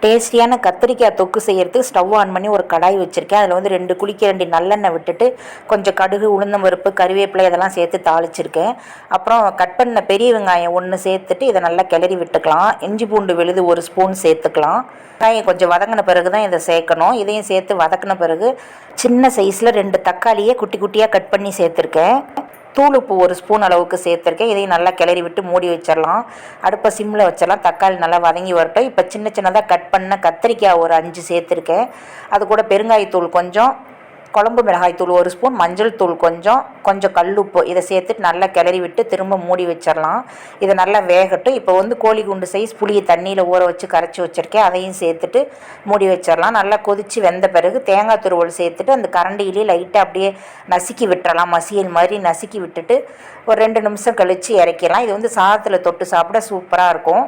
டேஸ்டியான கத்திரிக்காய் தொக்கு செய்கிறதுக்கு ஸ்டவ் ஆன் பண்ணி ஒரு கடாய் வச்சுருக்கேன். அதில் வந்து 2 குழிக்கரண்டி நல்லெண்ணெய் விட்டுட்டு கொஞ்சம் கடுகு, உளுந்தம் பருப்பு, கறிவேப்பிலை இதெல்லாம் சேர்த்து தாளிச்சிருக்கேன். அப்புறம் கட் பண்ண பெரிய வெங்காயம் 1 சேர்த்துட்டு இதை நல்லா கிளறி விட்டுக்கலாம். இஞ்சி பூண்டு விழுது 1 ஸ்பூன் சேர்த்துக்கலாம். வெங்காயம் கொஞ்சம் வதங்கின பிறகு தான் இதை சேர்க்கணும். இதையும் சேர்த்து வதக்கின பிறகு சின்ன சைஸில் 2 தக்காளியை குட்டி குட்டியாக கட் பண்ணி சேர்த்துருக்கேன். தூள் உப்பு 1 ஸ்பூன் அளவுக்கு சேர்த்துருக்கேன். இதையும் நல்லா கிளறி விட்டு மூடி வச்சிடலாம். அடுப்பை சிம்மில் வச்சிடலாம். தக்காளி நல்லா வதங்கி வரட்டும். இப்போ சின்ன சின்னதாக கட் பண்ண கத்திரிக்காய் ஒரு 5 சேர்த்துருக்கேன். அது கூட பெருங்காயத்தூள் கொஞ்சம், குழம்பு மிளகாய்த்தூள் 1 ஸ்பூன், மஞ்சள் தூள் கொஞ்சம், கொஞ்சம் கல்லுப்பு இதை சேர்த்துட்டு நல்லா கிளறி விட்டு திரும்ப மூடி வச்சிடலாம். இதை நல்லா வேகட்டும். இப்போ வந்து கோழி குண்டு சைஸ் புளியை தண்ணியில் ஊற வச்சு கரைச்சி வச்சுருக்கேன். அதையும் சேர்த்துட்டு மூடி வச்சிடலாம். நல்லா கொதித்து வெந்த பிறகு தேங்காய் துருவல் சேர்த்துட்டு அந்த கரண்டியிலே லைட்டாக அப்படியே நசுக்கி விட்டுறலாம். மசியல் மாதிரி நசுக்கி விட்டுட்டு ஒரு 2 நிமிஷம் கழித்து இறக்கிடலாம். இது வந்து சாதத்தில் தொட்டு சாப்பிட சூப்பராக இருக்கும்.